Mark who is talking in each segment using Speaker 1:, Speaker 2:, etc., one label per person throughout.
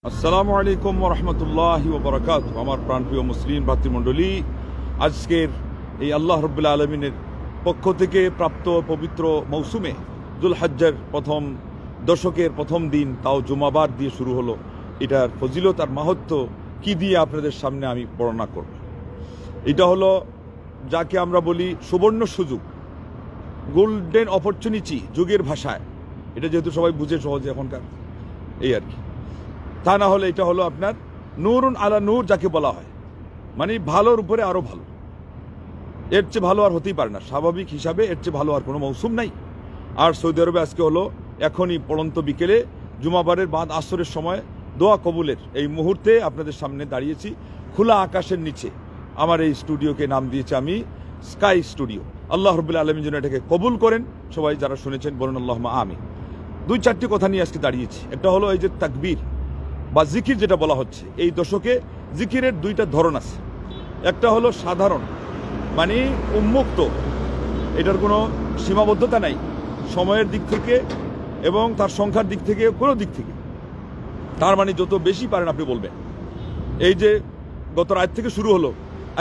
Speaker 1: আসসালামু আলাইকুম ওয়া রাহমাতুল্লাহি ওয়া বারাকাতুহু। আমার প্রাণপ্রিয় মুসলিম ভাতৃমণ্ডলী, আজকের এই আল্লাহ রাব্বুল আলামিনের পক্ষ থেকে প্রাপ্ত পবিত্র মৌসুমে যুলহজ্জের প্রথম দশকের প্রথম দিন, তাও জুমাবার দিয়ে শুরু হলো। এটার ফজিলত আর মাহাত্ম্য কি দিয়ে আপনাদের সামনে আমি বর্ণনা করব। এটা হলো যাকে আমরা বলি সুবর্ণ সুযোগ, গোল্ডেন অপরচুনিটি যুগের ভাষায়। এটা যেহেতু সবাই বুঝে সহজে এখনকার, এই আর কি। তা না হলে এটা হলো আপনার নূরুন আলা নূর যাকে বলা হয়, মানে ভালোর উপরে আরো ভালো। এর চেয়ে ভালো আর হতেই পারে না, স্বাভাবিক হিসাবে এর চেয়ে ভালো আর কোনো মৌসুম নাই। আর সৌদি আরবে আজকে হলো এখনই পড়ন্ত বিকেলে জুমাবারের বাদ আসরের সময় দোয়া কবুলের এই মুহূর্তে আপনাদের সামনে দাঁড়িয়েছি খোলা আকাশের নিচে। আমার এই স্টুডিওকে নাম দিয়েছি আমি স্কাই স্টুডিও। আল্লাহ রাব্বুল আলামিন যেন এটাকে কবুল করেন। সবাই যারা শুনেছেন বলুন আল্লাহুম্মা আমিন। দুই চারটি কথা নিয়ে আজকে দাঁড়িয়েছি। একটা হলো এই যে তাকবীর বা জিকির যেটা বলা হচ্ছে, এই দশকে জিকিরের দুইটা ধরন আছে। একটা হলো সাধারণ, মানে উন্মুক্ত, এটার কোনো সীমাবদ্ধতা নাই সময়ের দিক থেকে এবং তার সংখ্যার দিক থেকে, কোনো দিক থেকে। তার মানে যত বেশি পারেন আপনি বলবেন। এই যে গত রাত থেকে শুরু হলো,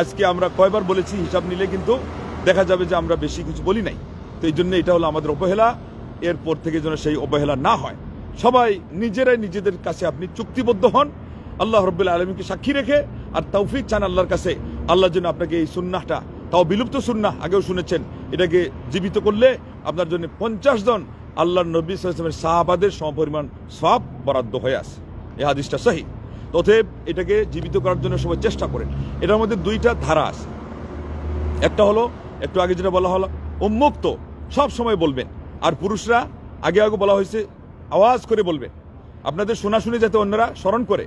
Speaker 1: আজকে আমরা কয়বার বলেছি হিসাব নিলে কিন্তু দেখা যাবে যে আমরা বেশি কিছু বলি নাই। তো এই জন্য এটা হলো আমাদের অবহেলা। এরপর থেকে যেন সেই অবহেলা না হয়, সবাই নিজেরাই নিজেদের কাছে আপনি চুক্তিবদ্ধ হন আল্লাহ রাব্বুল আলামিনকে সাক্ষী রেখে, আর তৌফিক চান আল্লাহর কাছে। আল্লাহ যেন আপনাকে এই সুন্নাহটা, তাও বিলুপ্ত সুন্নাহ, আগেও শুনেছেন, এটাকে জীবিত করলে আপনার জন্য 50 জন আল্লাহর নবী সাল্লাল্লাহু আলাইহি ওয়াসাল্লামের সাহাবাদের সমপরিমাণ সওয়াব বরাদ্দ হয়ে আছে। এই হাদিসটা সহিহ। অতএব এটাকে জীবিত করার জন্য সবাই চেষ্টা করেন। এটার মধ্যে দুইটা ধারা আছে। একটা হলো একটু আগে যেটা বলা হলো উন্মুক্ত, সব সময় বলবেন। আর পুরুষরা আগে আগে বলা হয়েছে আওয়াজ করে বলবে, আপনাদের শোনা শুনে যাতে অন্যরা স্মরণ করে।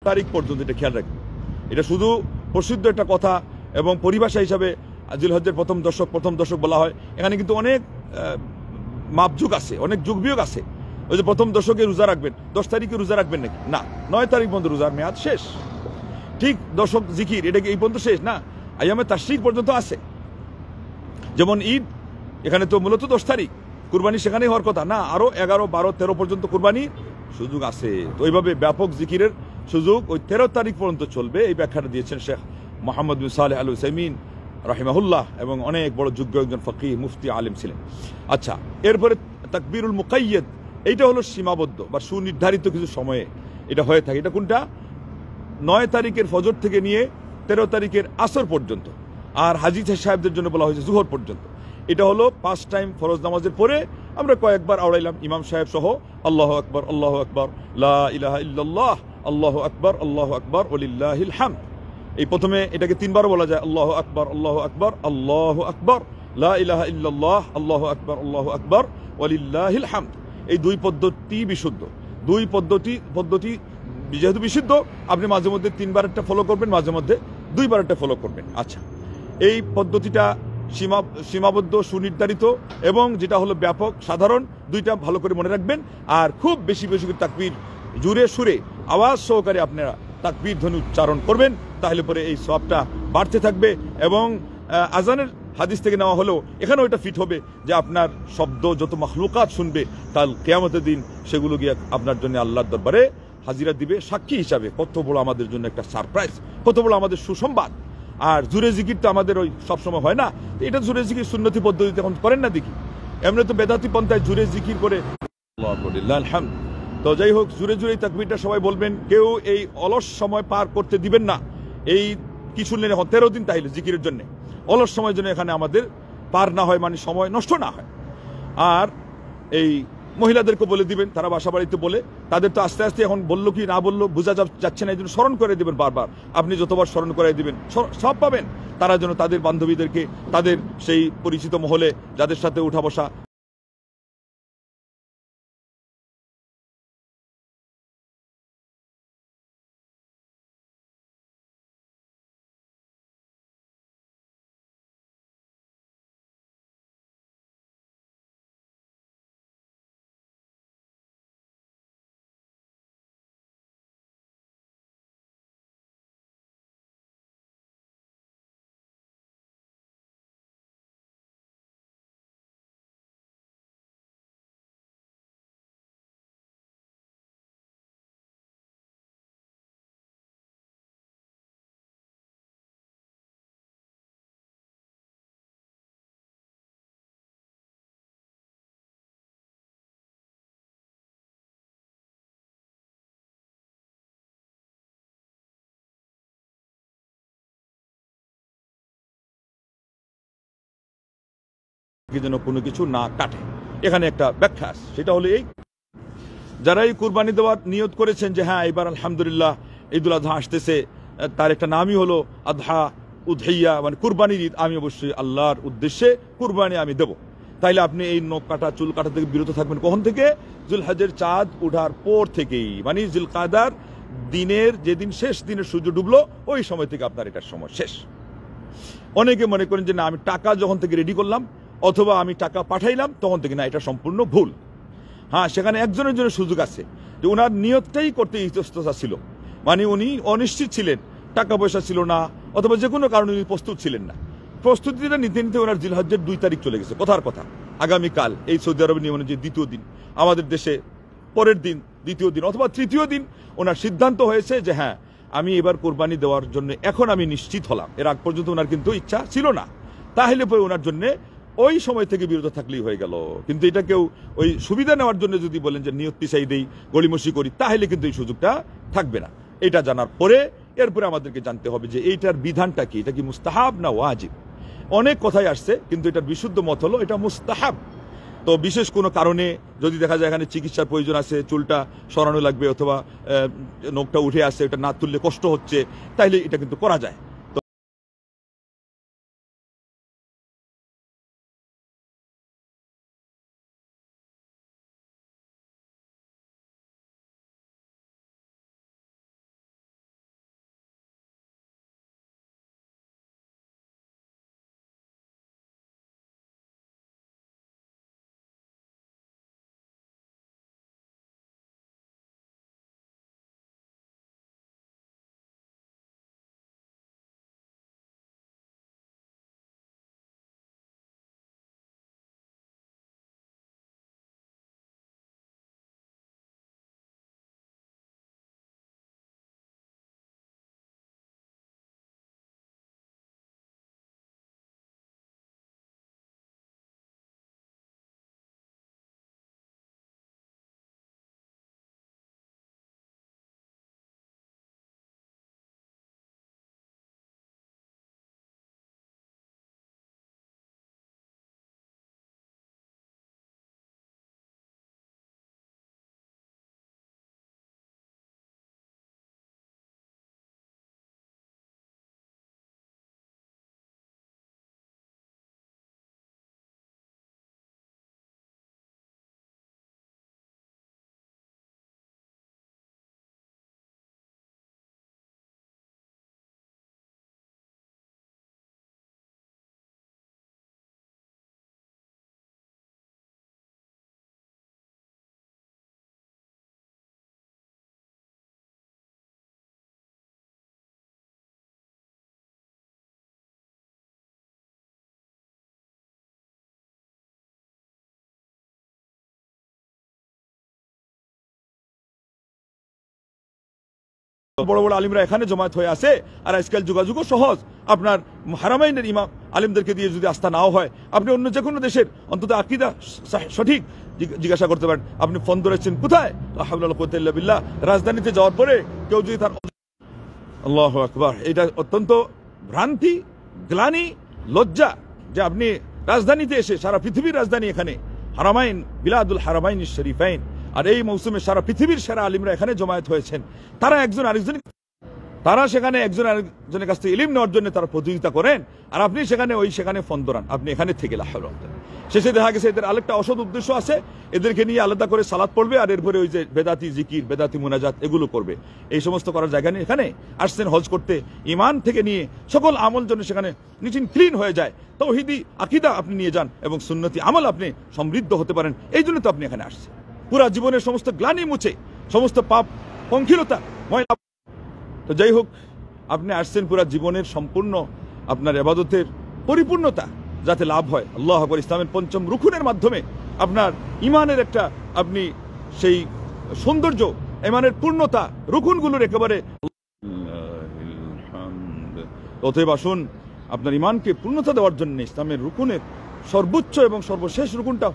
Speaker 1: তারিখ পর্যন্ত এটা খেয়াল রাখবেন। এটা শুধু প্রসিদ্ধ একটা কথা এবং পরিভাষা হিসাবে যুলহজ্জের প্রথম দশক বলা হয়। এখানে কিন্তু অনেক মাপযুগ আছে, অনেক যুগ বিয়োগ আছে। ওই যে প্রথম দশকে রোজা রাখবেন, 10 তারিখে রোজা রাখবেন নাকি? না, 9 তারিখ পর্যন্ত রোজার মেয়াদ শেষ। ঠিক দশক জিকির এটা কি এই পর্যন্ত শেষ? না, আইয়ামে তাশরিক পর্যন্ত আছে। যেমন ঈদ, এখানে তো মূলত 10 তারিখ, কুরবানি সেখানেই হওয়ার কথা না, আরো 11, 12, 13 পর্যন্ত কুরবানির সুযোগ আছে। তো ওইভাবে ব্যাপক জিকিরের সুযোগ ওই 13 তারিখ পর্যন্ত চলবে। এই ব্যাখ্যাটা দিয়েছেন শেখ মোহাম্মদ বিন সালেহ আল উসাইমিন রাহিমাহুল্লাহ, এবং অনেক বড় যোগ্য একজন ফকিহ মুফতি আলিম ছিলেন। আচ্ছা, এরপরে তাকবীরুল মুকাইয়্যাদ, এইটা হলো সীমাবদ্ধ বা সুনির্ধারিত কিছু সময়ে এটা হয়ে থাকে। এটা কোনটা? 9 তারিখের ফজর থেকে নিয়ে 13 তারিখের আসর পর্যন্ত। আর হাজী সাহেবদের জন্য বলা হয়েছে জুহর পর্যন্ত। এটা হলো 5 টাইম ফরজ নামাজের পরে আমরা কয়েকবার আওড়াইলাম ইমাম সাহেব সহ, আল্লাহু আকবার, আল্লাহু আকবার, লা ইলাহা ইল্লাল্লাহ, আল্লাহু আকবার, আল্লাহু আকবার, ওয়ালিল্লাহিল হামদ। এই প্রথমে এটাকে 3 বার বলা যায়, আল্লাহু আকবার, আল্লাহু আকবার, আল্লাহু আকবার, লা ইলাহা ইল্লাল্লাহ, আল্লাহু আকবার, আল্লাহু আকবার, ওয়ালিল্লাহিল হামদ। এই দুই পদ্ধতি বিশুদ্ধ। দুই পদ্ধতি যেহেতু বিশুদ্ধ, আপনি মাঝে মধ্যে 3 বারেরটা ফলো করবেন, মাঝে মধ্যে 2 বারেরটা ফলো করবেন। আচ্ছা, এই পদ্ধতিটা সীমাবদ্ধ, সুনির্ধারিত এবং যেটা হলো ব্যাপক, সাধারণ, দুইটা ভালো করে মনে রাখবেন। আর খুব বেশি বেশি করে তাকবীর জুড়ে সুরে আওয়াজ সহকারে আপনারা তাকবীর ধ্বনি উচ্চারণ করবেন, তাহলে পরে এই সওয়াবটা বাড়তে থাকবে। এবং আজানের হাদিস থেকে নেওয়া হলেও এখানেও এটা ফিট হবে যে আপনার শব্দ যত মাখলুকাত শুনবে, কাল কিয়ামতের দিন সেগুলো গিয়ে আপনার জন্য আল্লাহর দরবারে হাজিরা দিবে সাক্ষী হিসাবে। কত বড় আমাদের জন্য একটা সারপ্রাইজ, কত বড় আমাদের সুসংবাদ। আর জুরে জিকির তো আমাদের ওই সবসময় হয় না, এটা জুরে জিকির সুন্নতি পদ্ধতিতে এখন করেন না দেখি। এমনি তো বেদাতি পন্থায় জুরে জিকির করে। তো যাই হোক, জুরে জুরে তাকবীরটা সবাই বলবেন। কেউ এই অলস সময় পার করতে দিবেন না। এই কি শুনলেন এখন 13 দিন তাইলে জিকিরের জন্য, অলস সময়ের জন্য এখানে আমাদের পার না হয়, মানে সময় নষ্ট না হয়। আর এই মহিলাদেরকে বলে দিবেন, তারা বাসা বাড়িতে বলে, তাদের তো আস্তে আস্তে এখন বললো কি না বললো বোঝা যাচ্ছে না, এই জন্য স্মরণ করে দিবেন বারবার। আপনি যতবার স্মরণ করে দিবেন সব পাবেন। তারা যেন তাদের বান্ধবীদেরকে, তাদের সেই পরিচিত মহলে যাদের সাথে উঠা বসা যেন কোনো কিছু না কাটে। এখানে একটা ব্যাখ্যা আছে, সেটা হলো এই, যারা এই কুরবানি দেওয়ার নিয়ত করেছেন যে হ্যাঁ এবার আলহামদুলিল্লাহ ঈদুল আজহা আসতেছে, তার একটা নামই হলো আদহা উদহিয়া, মানে কুরবানির ঈদ। আমি অবশ্যই আল্লাহর উদ্দেশ্যে কুরবানি আমি দেব। তাইলে আপনি এই নখ কাটা চুল কাটা থেকে বিরত থাকবেন। কখন থেকে? জুলহজ্জের চাঁদ ওঠার পর থেকেই, মানে জিলকাদার দিনের যেদিন শেষ দিনের সূর্য ডুবলো ওই সময় থেকে আপনার এটার সময় শেষ। অনেকে মনে করেন যে না আমি টাকা যখন থেকে রেডি করলাম অথবা আমি টাকা পাঠাইলাম তখন থেকে, না, এটা সম্পূর্ণ ভুল। হ্যাঁ, সেখানে একজনের জন্য সুযোগ আছে যে ওনার নিয়তটাই করতে ইতস্ততা ছিল, মানে উনি অনিশ্চিত ছিলেন, টাকা পয়সা ছিল না অথবা যে কোনো কারণে উনি প্রস্তুত ছিলেন না। প্রস্তুতিটা নিতে নিতে ওনার জিলহজ্জের 2 তারিখ চলে গেছে। কথার কথা, আগামীকাল এই সৌদি আরবের নিয়ম অনুযায়ী দ্বিতীয় দিন, আমাদের দেশে পরের দিন দ্বিতীয় দিন অথবা তৃতীয় দিন ওনার সিদ্ধান্ত হয়েছে যে হ্যাঁ আমি এবার কোরবানি দেওয়ার জন্য এখন আমি নিশ্চিত হলাম। এর আগ পর্যন্ত ওনার কিন্তু ইচ্ছা ছিল না। তাহলে পরে ওনার জন্য ওই সময় থেকে বিরত থাকলেই হয়ে গেল। কিন্তু এটা কেউ ওই সুবিধা নেওয়ার জন্য যদি বলেন যে নিয়ত পিছাই দেই, গড়িমসি করি, তাহলে কিন্তু এই সুযোগটা থাকবে না। এটা জানার পরে এরপরে আমাদেরকে জানতে হবে যে এইটার বিধানটা কি, এটা কি মুস্তাহাব না ওয়াজিব। অনেক কথাই আসছে, কিন্তু এটার বিশুদ্ধ মত হলো এটা মুস্তাহাব। তো বিশেষ কোনো কারণে যদি দেখা যায় এখানে চিকিৎসার প্রয়োজন আছে, চুলটা সরানো লাগবে অথবা নখটা উঠে আসছে, এটা না তুললে কষ্ট হচ্ছে, তাইলে এটা কিন্তু করা যায়। বড় বড় আলিমরা এখানে জমায়েত হয়ে আছে, আর আজকাল যোগাযোগও সহজ। আপনার হারামাইনের ইমাম আলিমদেরকে দিয়ে যদি আস্থা নাও হয়, আপনি অন্য যে কোনো দেশের অন্তত আকীদা সঠিক জিজ্ঞাসা করতে পারেন। আপনি ফোন ধরেছেন কোথায়, লা হাওলা ওয়ালা কুওয়াতা ইল্লা বিল্লাহ, রাজধানীতে যাওয়ার পরে কেউ যদি তার, আল্লাহু আকবার, এটা অত্যন্ত ভ্রান্তি, গ্লানি, লজ্জা যে আপনি রাজধানীতে এসে, সারা পৃথিবীর রাজধানী এখানে হারামাইন, বিলাদুল হারামাইন শরীফাইন, আর এই মৌসুমে সারা পৃথিবীর সেরা আলিমরা এখানে জমায়েত হয়েছেন। তারা সেখানে একজন আরেকজনের কাছ থেকে ইলম নেওয়ার জন্য তারা প্রতিযোগিতা করেন, আর আপনি সেখানে ফোন ধরান, আপনি এখানে থেকে শেষে দেখা গেছে এদের আরেকটা অসৎ উদ্দেশ্য আছে, এদেরকে নিয়ে আলাদা করে সালাত পড়বে, আর এরপরে ওই যে বেদাতি জিকির, বেদাতি মুনাজাত এগুলো করবে। এই সমস্ত করার জায়গা নেই। এখানে আসছেন হজ করতে, ইমান থেকে নিয়ে সকল আমল জন্য সেখানে নিচিন ক্লিন হয়ে যায়। তাওহীদি আকীদা আপনি নিয়ে যান এবং সুন্নতি আমল আপনি সমৃদ্ধ হতে পারেন। এই জন্য তো আপনি এখানে আসছেন, পুরা জীবনের সমস্ত গ্লানি মুছে, সমস্ত পাপ পঙ্কিলতা ময়লা। তো যাই হোক, আপনি আসছেন পুরা জীবনের সম্পূর্ণ আপনার ইবাদতের পরিপূর্ণতা যাতে লাভ হয়। আল্লাহু আকবার, ইসলামের পঞ্চম রুকুনের মাধ্যমে আপনার ইমানের একটা, আপনি সেই সৌন্দর্য, ইমানের পূর্ণতা, রুকুনগুলোর একেবারে। অতএব আসুন আপনার ইমানকে পূর্ণতা দেওয়ার জন্য ইসলামের রুকুনের সর্বোচ্চ এবং সর্বশেষ রুকুনটা